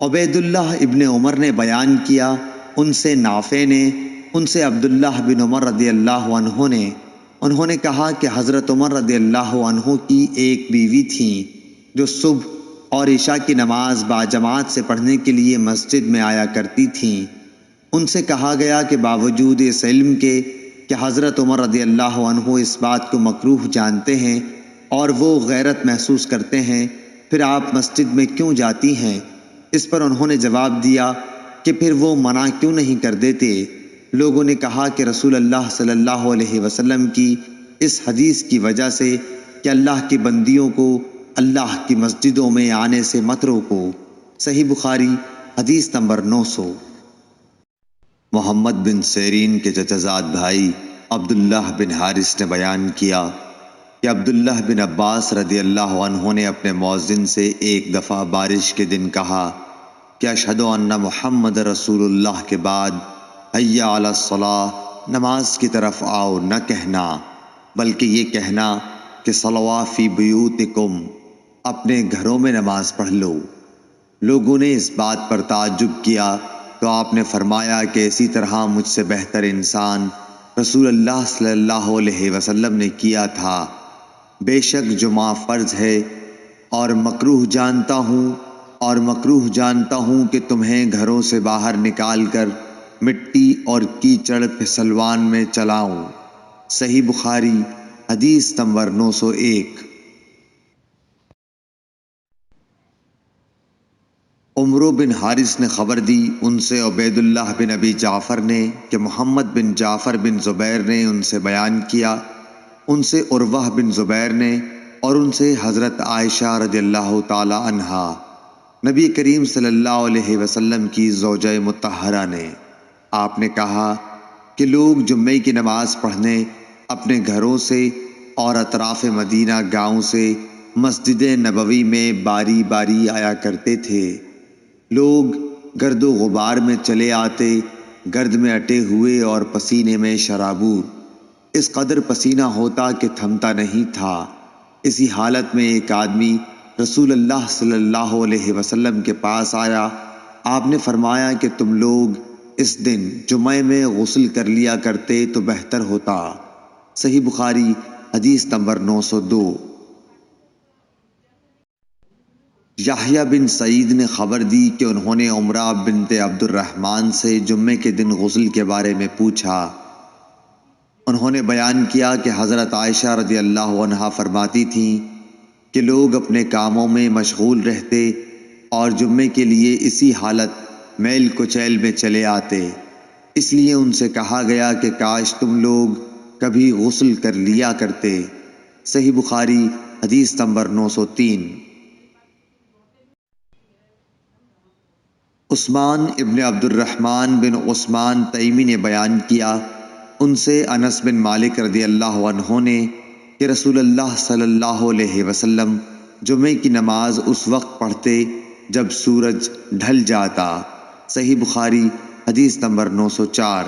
عبید اللہ ابن عمر نے بیان کیا، ان سے نافع نے، ان سے عبداللہ بن عمر رضی اللہ عنہ نے، انہوں نے کہا کہ حضرت عمر رضی اللہ عنہ کی ایک بیوی تھیں جو صبح اور عشاء کی نماز باجماعت سے پڑھنے کے لیے مسجد میں آیا کرتی تھیں۔ ان سے کہا گیا کہ باوجود اس علم کے کہ حضرت عمر رضی اللہ عنہ اس بات کو مکروہ جانتے ہیں اور وہ غیرت محسوس کرتے ہیں، پھر آپ مسجد میں کیوں جاتی ہیں؟ اس پر انہوں نے جواب دیا کہ پھر وہ منع کیوں نہیں کر دیتے؟ لوگوں نے کہا کہ رسول اللہ صلی اللہ علیہ وسلم کی اس حدیث کی وجہ سے کہ اللہ کی بندیوں کو اللہ کی مسجدوں میں آنے سے مت روکو۔ صحیح بخاری حدیث نمبر 900۔ محمد بن سیرین کے چچزاد بھائی عبداللہ بن حارث نے بیان کیا کہ عبداللہ بن عباس رضی اللہ عنہ نے اپنے مؤذن سے ایک دفعہ بارش کے دن کہا کہ اشہد ان محمد رسول اللہ کے بعد حی علی الصلاۃ، نماز کی طرف آؤ نہ کہنا، بلکہ یہ کہنا کہ صلوا فی بیوتکم، اپنے گھروں میں نماز پڑھ لو۔ لوگوں نے اس بات پر تعجب کیا تو آپ نے فرمایا کہ اسی طرح مجھ سے بہتر انسان رسول اللہ صلی اللہ علیہ وسلم نے کیا تھا۔ بے شک جمعہ فرض ہے اور مکروہ جانتا ہوں کہ تمہیں گھروں سے باہر نکال کر مٹی اور کیچڑ پھسلوان میں چلاؤں۔ صحیح بخاری حدیث نمبر 901۔ عمرو بن حارث نے خبر دی، ان سے عبید اللہ بن ابی جعفر نے کہ محمد بن جعفر بن زبیر نے ان سے بیان کیا، ان سے عروہ بن زبیر نے، اور ان سے حضرت عائشہ رضی اللہ تعالی عنہا، نبی کریم صلی اللہ علیہ وسلم کی زوجہ مطہرہ نے۔ آپ نے کہا کہ لوگ جمعے کی نماز پڑھنے اپنے گھروں سے اور اطراف مدینہ گاؤں سے مسجد نبوی میں باری باری آیا کرتے تھے۔ لوگ گرد و غبار میں چلے آتے، گرد میں اٹے ہوئے اور پسینے میں شرابور، اس قدر پسینہ ہوتا کہ تھمتا نہیں تھا۔ اسی حالت میں ایک آدمی رسول اللہ صلی اللہ علیہ وسلم کے پاس آیا۔ آپ نے فرمایا کہ تم لوگ اس دن جمعے میں غسل کر لیا کرتے تو بہتر ہوتا۔ صحیح بخاری حدیث نمبر 902۔ یحییٰ بن سعید نے خبر دی کہ انہوں نے عمرہ بنت عبد الرحمن سے جمعے کے دن غسل کے بارے میں پوچھا۔ انہوں نے بیان کیا کہ حضرت عائشہ رضی اللہ عنہا فرماتی تھیں کہ لوگ اپنے کاموں میں مشغول رہتے اور جمعے کے لیے اسی حالت میل کچیل میں چلے آتے، اس لیے ان سے کہا گیا کہ کاش تم لوگ کبھی غسل کر لیا کرتے۔ صحیح بخاری حدیث نمبر 903۔ عثمان ابن عبد الرحمن بن عثمان تیمی نے بیان کیا، ان سے انس بن مالک رضی اللہ عنہ نے کہ رسول اللہ صلی اللہ علیہ وسلم جمعے کی نماز اس وقت پڑھتے جب سورج ڈھل جاتا۔ صحیح بخاری حدیث نمبر 904۔